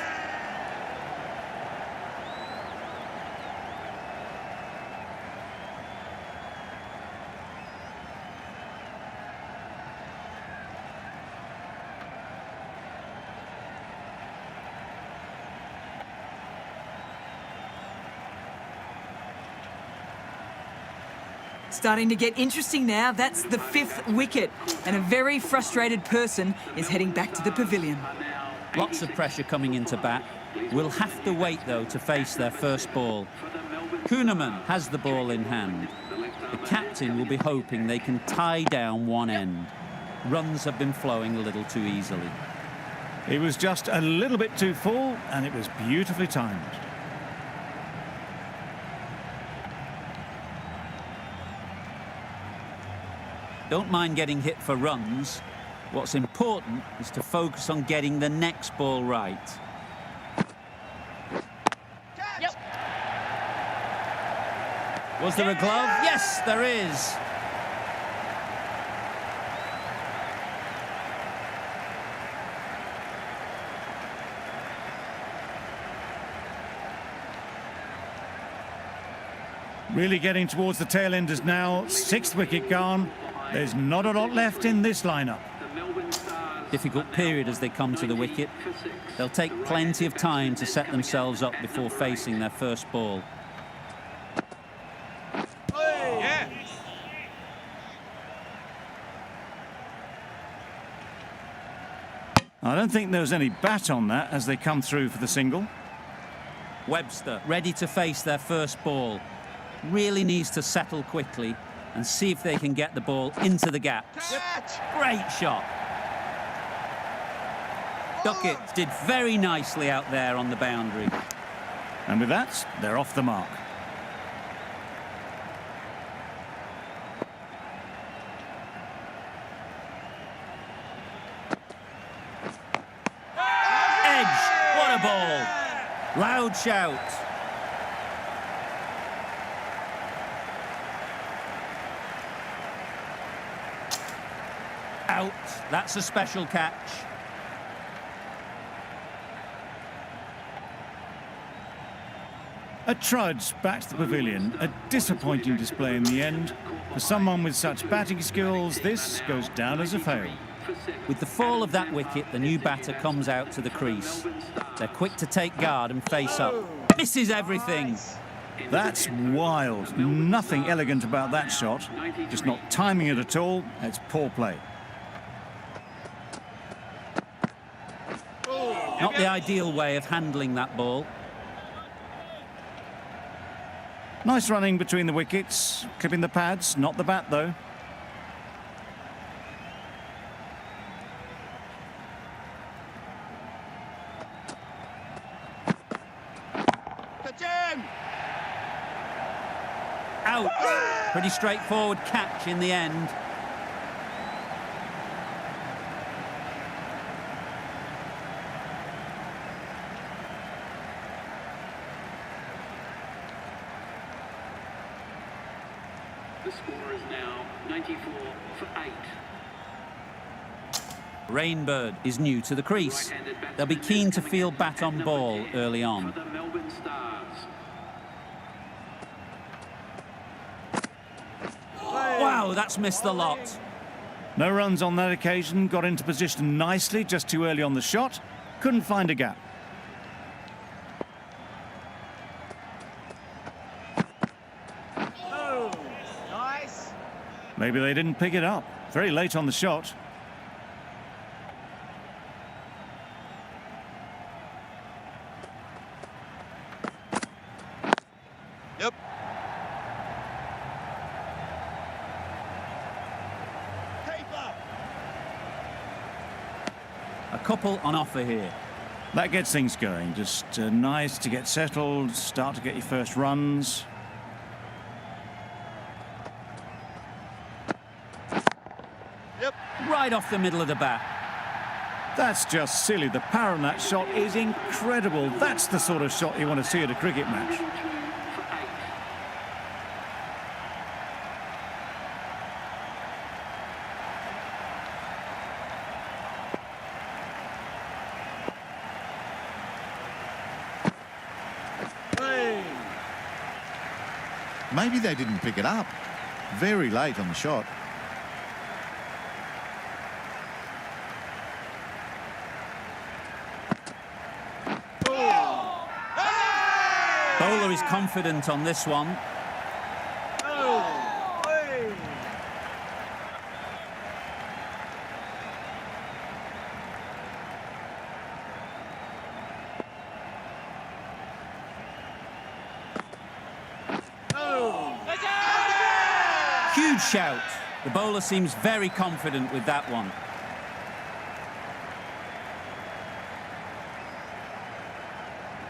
Starting to get interesting now. That's the 5th wicket. And a very frustrated person is heading back to the pavilion. Lots of pressure coming into bat. We'll have to wait, though, to face their first ball. Kuhnemann has the ball in hand. The captain will be hoping they can tie down one end. Runs have been flowing a little too easily. It was just a little bit too full, and it was beautifully timed. Don't mind getting hit for runs. What's important is to focus on getting the next ball right. Was there a glove? Yes, there is. Really getting towards the tail enders now. 6th wicket gone. There's not a lot left in this lineup. The Melbourne Stars. Difficult period as they come to the wicket. They'll take plenty of time to set themselves up before facing their first ball. Yeah. I don't think there was any bat on that as they come through for the single. Webster ready to face their first ball. Really needs to settle quickly and see if they can get the ball into the gaps. Great shot. Duckett did very nicely out there on the boundary. And with that, they're off the mark. Edge, what a ball. Loud shout. Out, that's a special catch. A trudge back to the pavilion. A disappointing display in the end. For someone with such batting skills, this goes down as a fail. With the fall of that wicket, the new batter comes out to the crease. They're quick to take guard and face up. Misses everything. That's wild. Nothing elegant about that shot. Just not timing it at all. It's poor play. Not the ideal way of handling that ball. Nice running between the wickets. Clipping the pads, not the bat though. Out. Pretty straightforward catch in the end. The score is now 94 for 8. Rainbird is new to the crease. They'll be keen to feel bat on ball early on. For the Melbourne Stars. Wow, that's missed the lot. No runs on that occasion. Got into position nicely, just too early on the shot. Couldn't find a gap. Nice. Maybe they didn't pick it up. Very late on the shot. Yep. Keeper. A couple on offer here. That gets things going. Just nice to get settled, start to get your first runs. Yep. Right off the middle of the bat. That's just silly. The power on that shot is incredible. That's the sort of shot you want to see at a cricket match. 2 for 8. Maybe they didn't pick it up. Very late on the shot. Bowler is confident on this one. Huge shout. The bowler seems very confident with that one.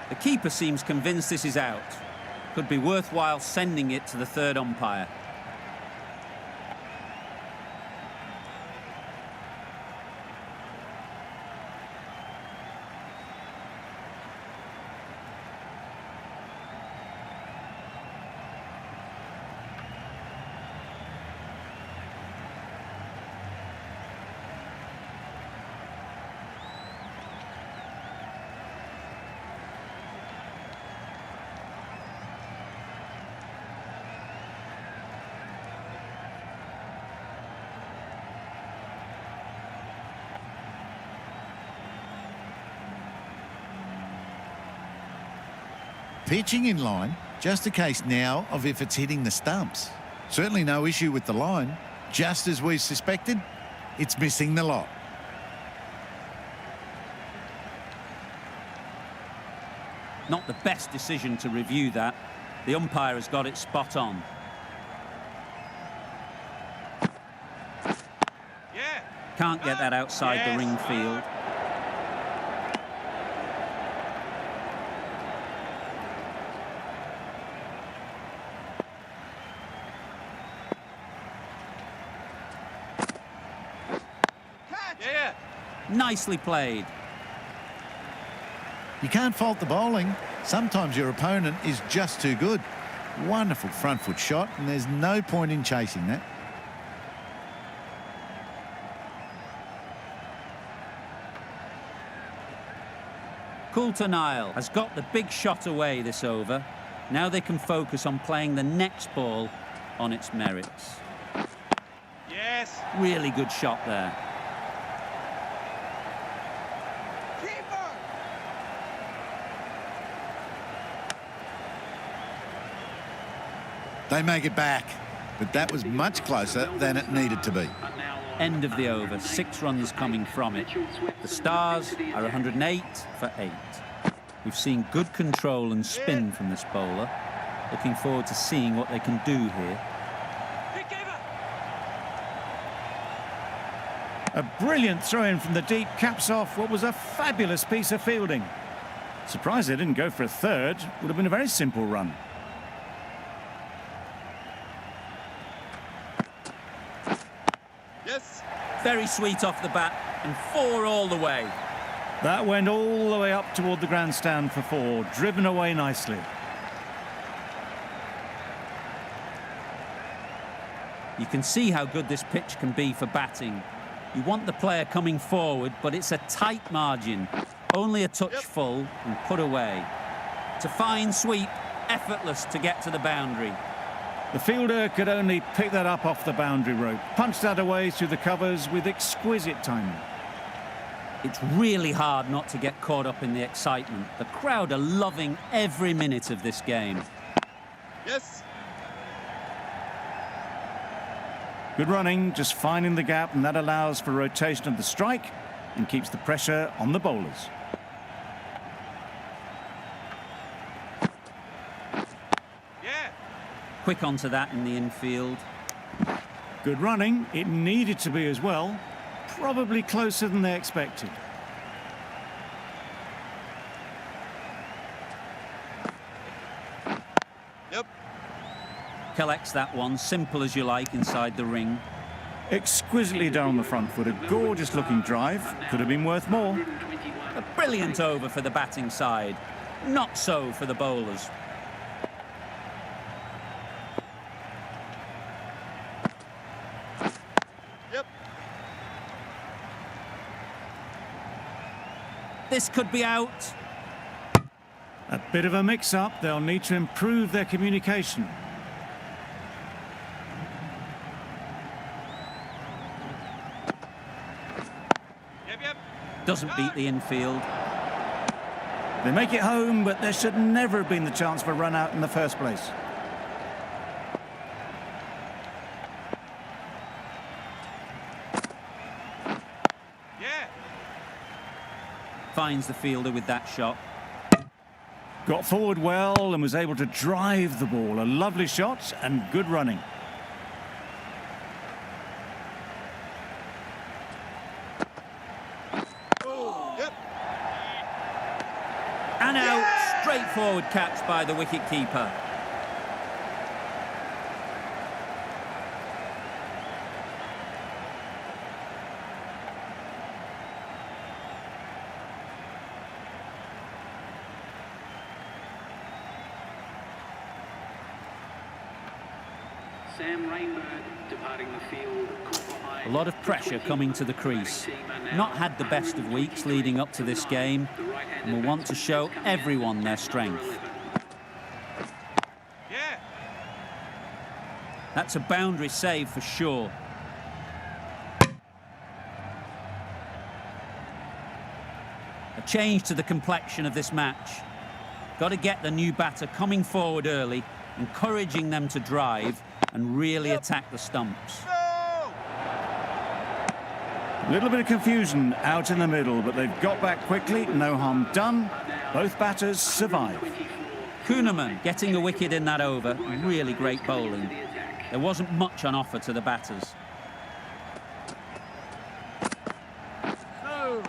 The keeper seems convinced this is out. Could be worthwhile sending it to the third umpire. pitching in line, just a case now of if it's hitting the stumps. Certainly no issue with the line. Just as we suspected, it's missing the lot. Not the best decision to review that. The umpire has got it spot on. Yeah. Can't get that outside the ring field. Catch. Yeah. Nicely played. You can't fault the bowling. Sometimes your opponent is just too good. Wonderful front foot shot, and there's no point in chasing that. Coulter-Nile has got the big shot away this over. Now they can focus on playing the next ball on its merits. Yes. Really good shot there. Keeper. They make it back, but that was much closer than it needed to be. End of the over, 6 runs coming from it. The Stars are 108 for 8. We've seen good control and spin from this bowler. Looking forward to seeing what they can do here. A brilliant throw-in from the deep caps off what was a fabulous piece of fielding. Surprised they didn't go for a third. Would have been a very simple run. Yes. Very sweet off the bat, and 4 all the way. That went all the way up toward the grandstand for 4, driven away nicely. You can see how good this pitch can be for batting. You want the player coming forward, but it's a tight margin. Only a touch full and put away. It's a fine sweep, effortless to get to the boundary. The fielder could only pick that up off the boundary rope, punched that away through the covers with exquisite timing. It's really hard not to get caught up in the excitement. The crowd are loving every minute of this game. Yes. Good running, just finding the gap, and that allows for rotation of the strike and keeps the pressure on the bowlers. Yeah. Quick onto that in the infield. Good running, it needed to be as well. Probably closer than they expected. Yep. Collects that one, simple as you like, inside the ring. Exquisitely down the front foot, a gorgeous looking drive. Could have been worth more. A brilliant over for the batting side. Not so for the bowlers. Yep. This could be out. A bit of a mix-up. They'll need to improve their communication. Yep. Doesn't beat the infield. They make it home, but there should never have been the chance for a run out in the first place. Yeah. Finds the fielder with that shot. Got forward well and was able to drive the ball. A lovely shot and good running. Yep. And out. Straightforward catch by the wicket-keeper. Sam Rainbird departing the field. A lot of pressure coming to the crease. Not had the best of weeks leading up to this game, and will want to show everyone their strength. Yeah. That's a boundary save for sure. A change to the complexion of this match. Got to get the new batter coming forward early, encouraging them to drive and really attack the stumps. Go! A little bit of confusion out in the middle, but they've got back quickly. No harm done. Both batters survive. Kuhnemann getting a wicket in that over. Really great bowling. There wasn't much on offer to the batters. Oh,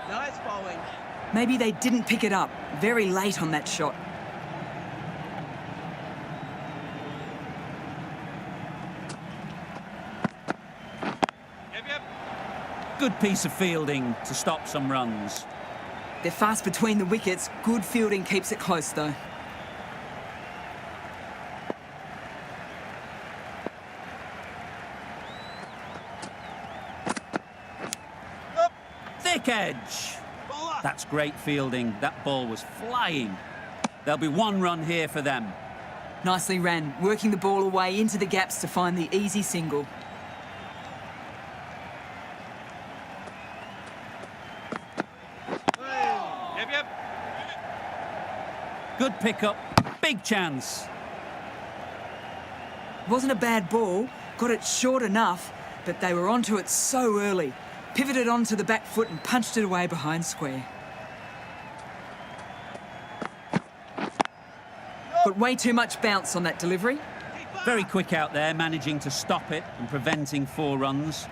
nice bowling. Maybe they didn't pick it up very late on that shot. Yep. Good piece of fielding to stop some runs. They're fast between the wickets. Good fielding keeps it close, though. Up. Thick edge. Bowler. That's great fielding. That ball was flying. There'll be one run here for them. Nicely ran, working the ball away into the gaps to find the easy single. Yep. Good pickup. Big chance. Wasn't a bad ball, got it short enough, but they were onto it so early. Pivoted onto the back foot and punched it away behind square. Got way too much bounce on that delivery. Very quick out there, managing to stop it and preventing 4 runs.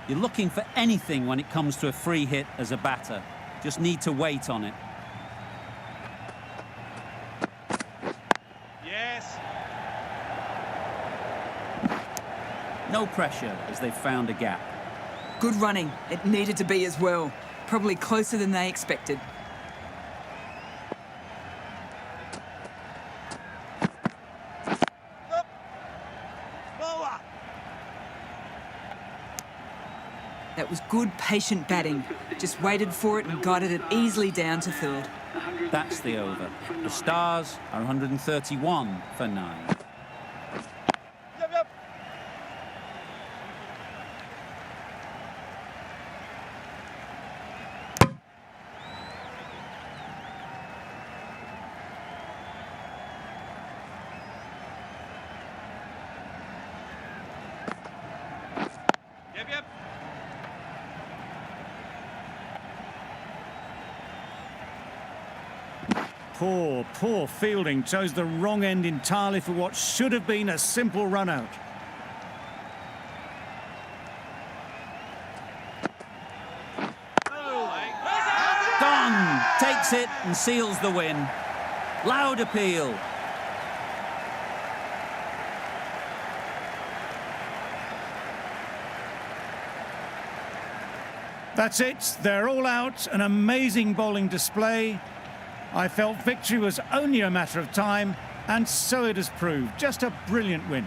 You're looking for anything when it comes to a free hit as a batter. Just need to wait on it. Yes. No pressure as they've found a gap. Good running. It needed to be as well. Probably closer than they expected. Up. Bowler. That was good, patient batting. Just waited for it and guided it easily down to third. That's the over. The Stars are 131 for 9. Yep. Yep. Poor fielding. Chose the wrong end entirely for what should have been a simple run out. Gone! Takes it and seals the win. Loud appeal. That's it. They're all out. An amazing bowling display. I felt victory was only a matter of time, and so it has proved. Just a brilliant win.